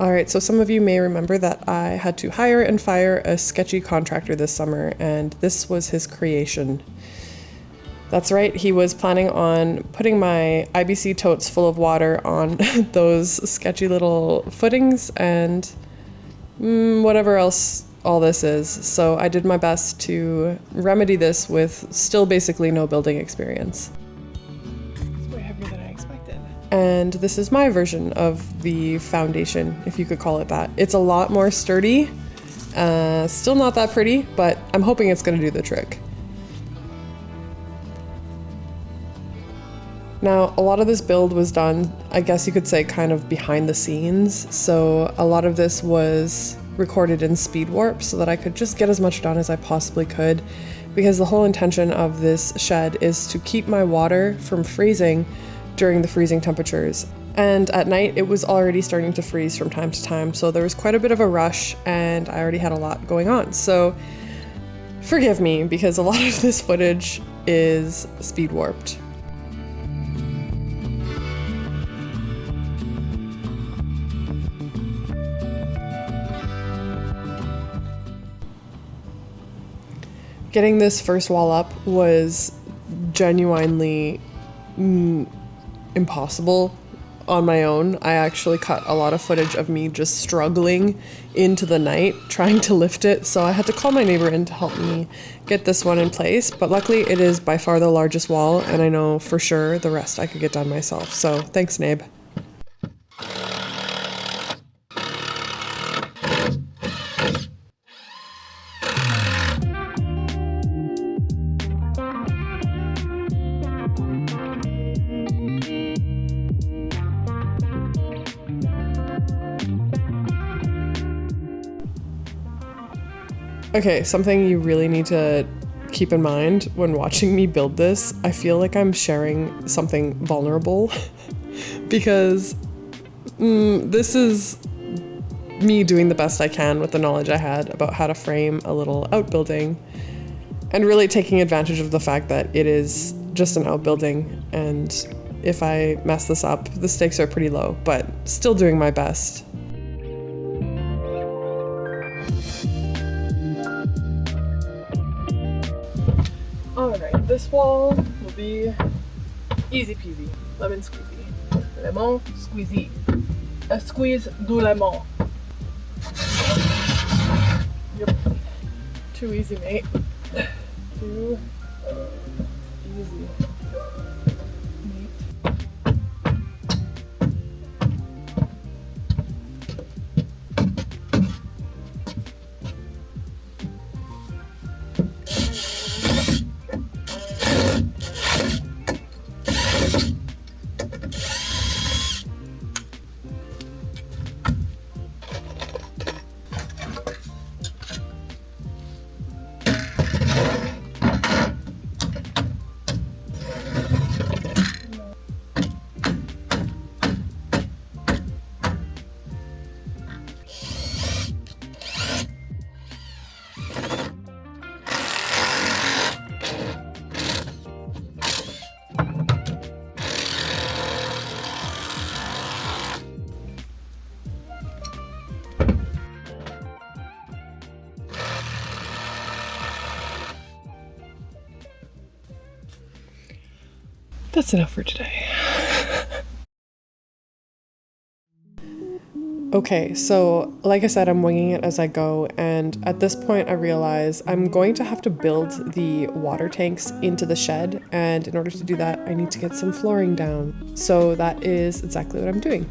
Alright, so some of you may remember that I had to hire and fire a sketchy contractor this summer, and this was his creation. That's right, he was planning on putting my IBC totes full of water on those sketchy little footings and whatever else all this is. So I did my best to remedy this with still basically no building experience. It's way heavier than I expected. And this is my version of the foundation, if you could call it that. It's a lot more sturdy, still not that pretty, but I'm hoping it's gonna do the trick. Now, a lot of this build was done, I guess you could say, kind of behind the scenes. So a lot of this was recorded in speed warp so that I could just get as much done as I possibly could, because the whole intention of this shed is to keep my water from freezing during the freezing temperatures. And at night it was already starting to freeze from time to time, so there was quite a bit of a rush and I already had a lot going on. So forgive me, because a lot of this footage is speed warped. Getting this first wall up was genuinely impossible on my own. I actually cut a lot of footage of me just struggling into the night trying to lift it, so I had to call my neighbor in to help me get this one in place. But luckily it is by far the largest wall, and I know for sure the rest I could get done myself. So thanks, Nabe. Okay, something you really need to keep in mind when watching me build this, I feel like I'm sharing something vulnerable because this is me doing the best I can with the knowledge I had about how to frame a little outbuilding, and really taking advantage of the fact that it is just an outbuilding, and if I mess this up, the stakes are pretty low, but still doing my best. Alright, this wall will be easy peasy, lemon squeezy. Lemon squeezy. A squeeze du lemon. Yep. Too easy, mate. Too easy. That's enough for today. Okay, so like I said, I'm winging it as I go, and at this point I realize I'm going to have to build the water tanks into the shed, and in order to do that I need to get some flooring down. So that is exactly what I'm doing.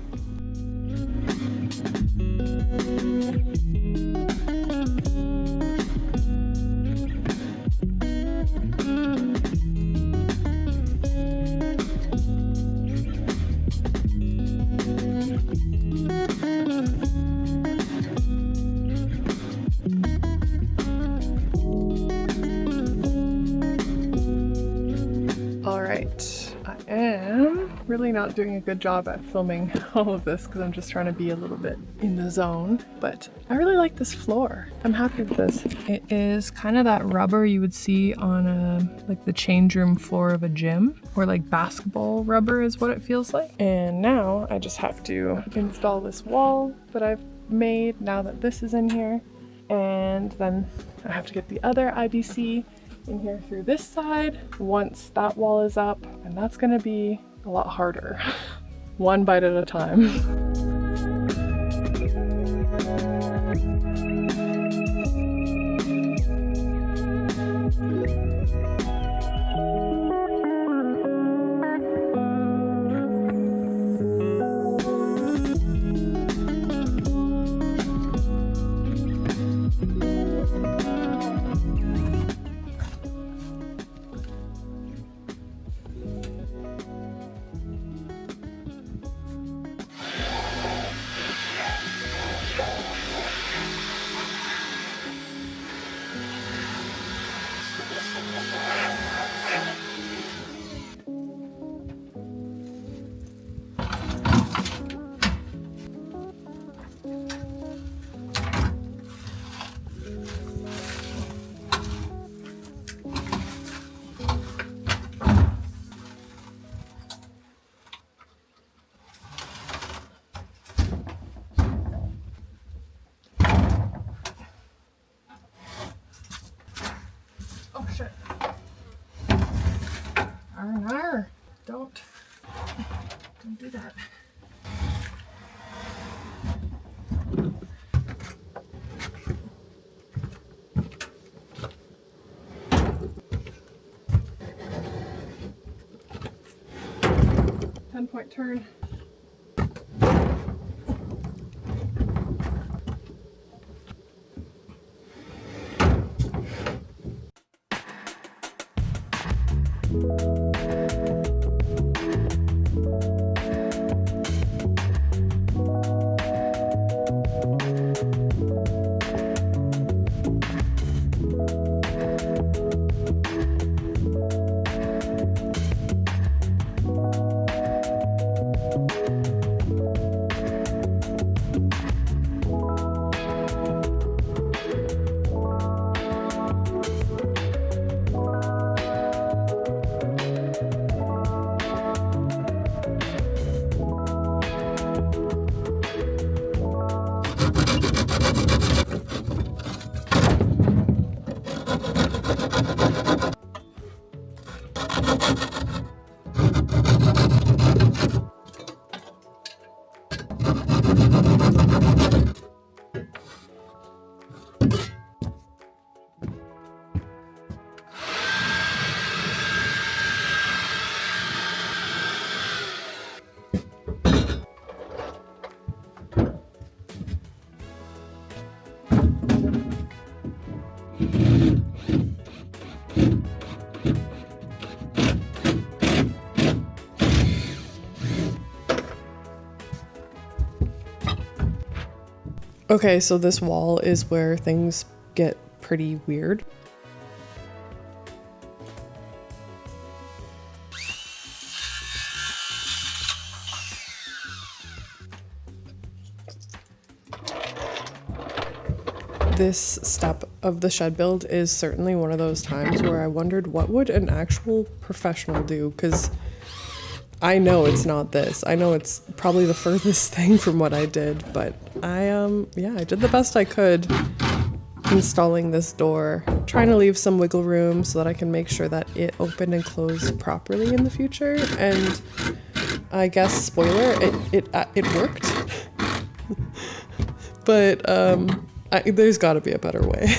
really not doing a good job at filming all of this because I'm just trying to be a little bit in the zone, but I really like this floor. I'm happy with this. It is kind of that rubber you would see on like the change room floor of a gym, or like basketball rubber is what it feels like. And now I just have to install this wall that I've made now that this is in here, and then I have to get the other IBC in here through this side once that wall is up, and that's gonna be a lot harder. One bite at a time. Oh shit. Arr, don't do that. Point turn. Okay, so this wall is where things get pretty weird. This step of the shed build is certainly one of those times where I wondered what would an actual professional do, because I know it's not this. I know it's probably the furthest thing from what I did, but yeah, I did the best I could installing this door, trying to leave some wiggle room so that I can make sure that it opened and closed properly in the future. And I guess, spoiler, it worked. But there's got to be a better way.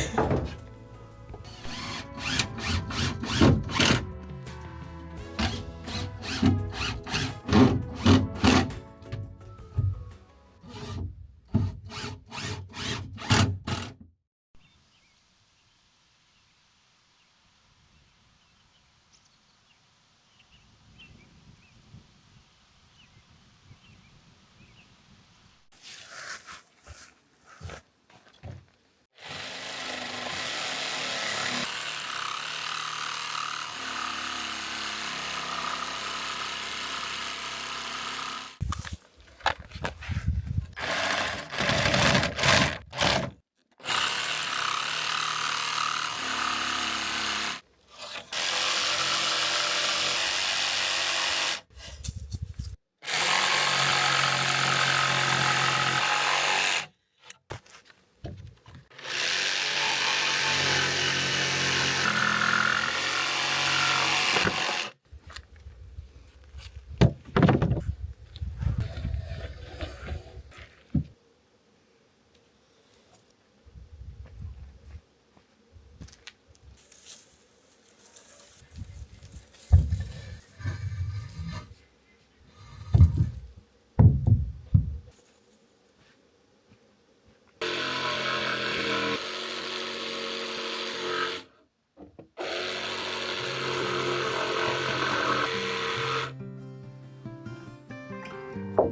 Now,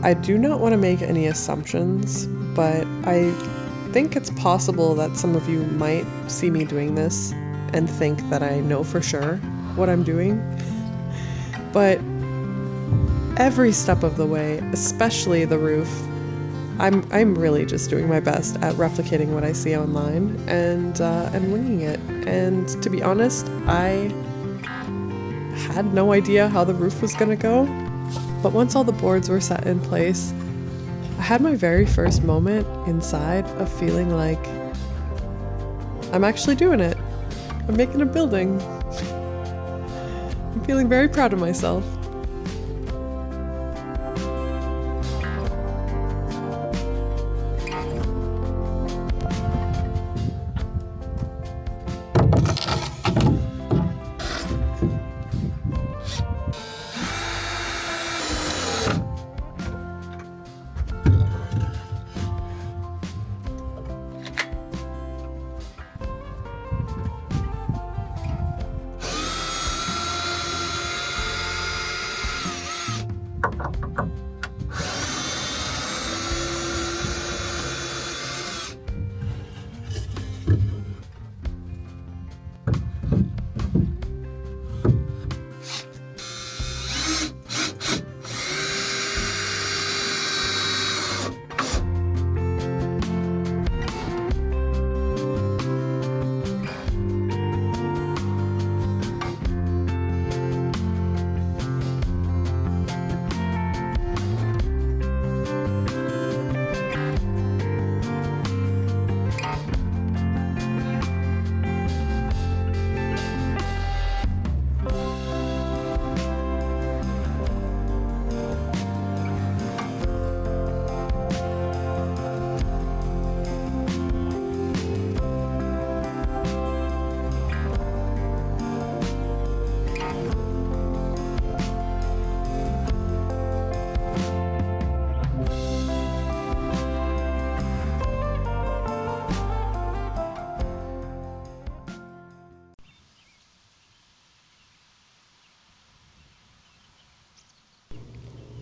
I do not want to make any assumptions, but I think it's possible that some of you might see me doing this and think that I know for sure what I'm doing. But every step of the way, especially the roof, I'm really just doing my best at replicating what I see online and winging it. And to be honest, I had no idea how the roof was gonna go. But once all the boards were set in place, I had my very first moment inside of feeling like I'm actually doing it. I'm making a building. I'm feeling very proud of myself.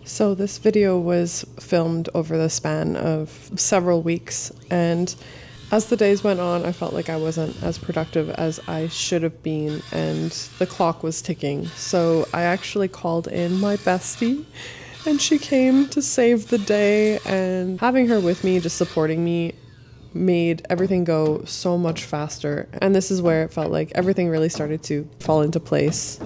So this video was filmed over the span of several weeks, and as the days went on, I felt like I wasn't as productive as I should have been, and the clock was ticking. So I actually called in my bestie, and she came to save the day, and having her with me, just supporting me, made everything go so much faster. And this is where it felt like everything really started to fall into place.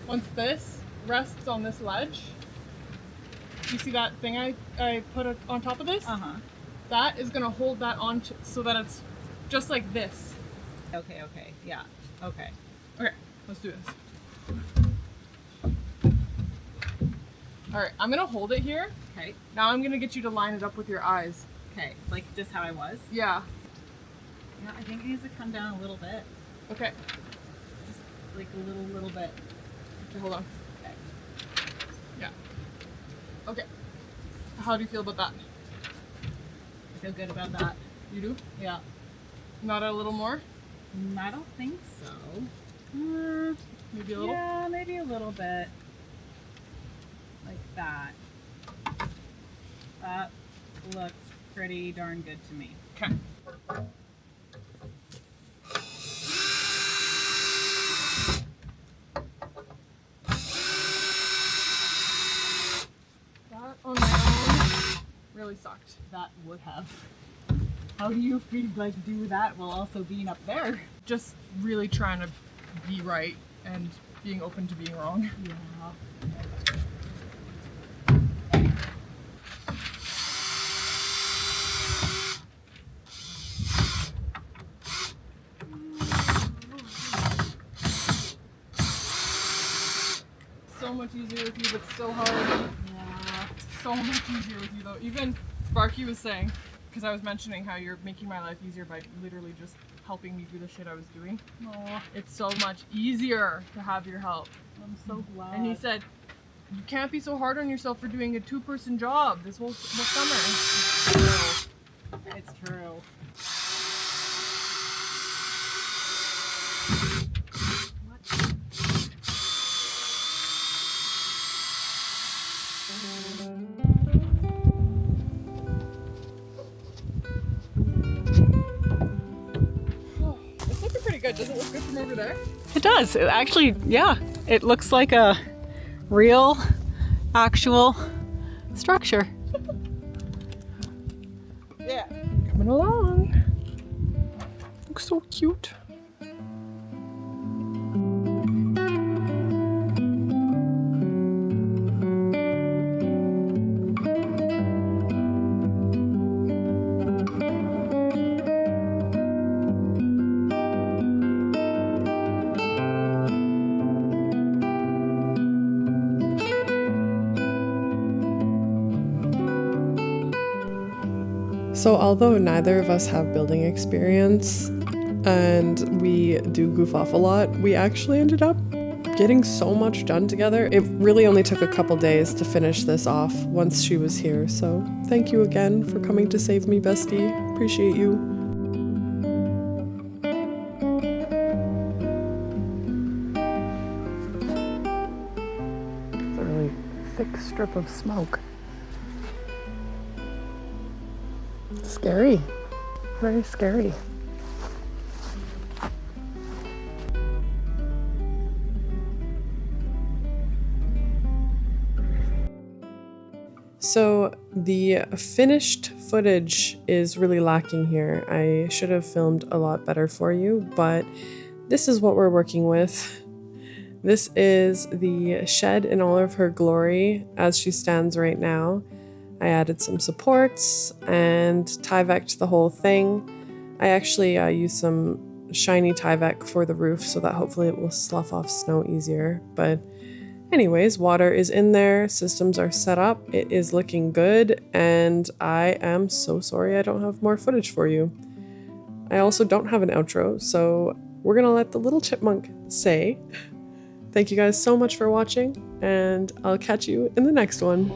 Once this rests on this ledge, you see that thing I put on top of this? Uh-huh. That is going to hold that on so that it's just like this. Okay, yeah, okay. Okay, let's do this. Alright, I'm going to hold it here. Okay, Now I'm going to get you to line it up with your eyes. okay, like just how I was. Yeah. Yeah, I think it needs to come down a little bit. Okay. Just like a little bit. Okay, hold on. Okay. Yeah. Okay. How do you feel about that? I feel good about that. You do? Yeah. Not a little more? I don't think so. Maybe a little? Yeah, maybe a little bit. Like that. That looks pretty darn good to me. Okay. That on my own really sucked. That would have. How do you feel like do that while also being up there? Just really trying to be right and being open to being wrong. Yeah. So much easier with you, but still hard. Yeah. So much easier with you though. Even Sparky was saying, because I was mentioning how you're making my life easier by literally just helping me do the shit I was doing. Aw, It's so much easier to have your help. I'm so glad. And he said, you can't be so hard on yourself for doing a 2-person job this whole summer. It's true. It's looking pretty good. Does it look good from over there? It does. It actually, yeah. It looks like a real, actual structure. Yeah. Coming along. Looks so cute. So although neither of us have building experience and we do goof off a lot, we actually ended up getting so much done together. It really only took a couple days to finish this off once she was here. So thank you again for coming to save me, bestie. Appreciate you. It's a really thick strip of smoke. Scary. Very scary. So the finished footage is really lacking here. I should have filmed a lot better for you, but this is what we're working with. This is the shed in all of her glory as she stands right now. I added some supports and Tyvek'd the whole thing. I actually used some shiny Tyvek for the roof so that hopefully it will slough off snow easier. But anyways, water is in there, systems are set up, it is looking good, and I am so sorry I don't have more footage for you. I also don't have an outro, so we're gonna let the little chipmunk say, thank you guys so much for watching, and I'll catch you in the next one.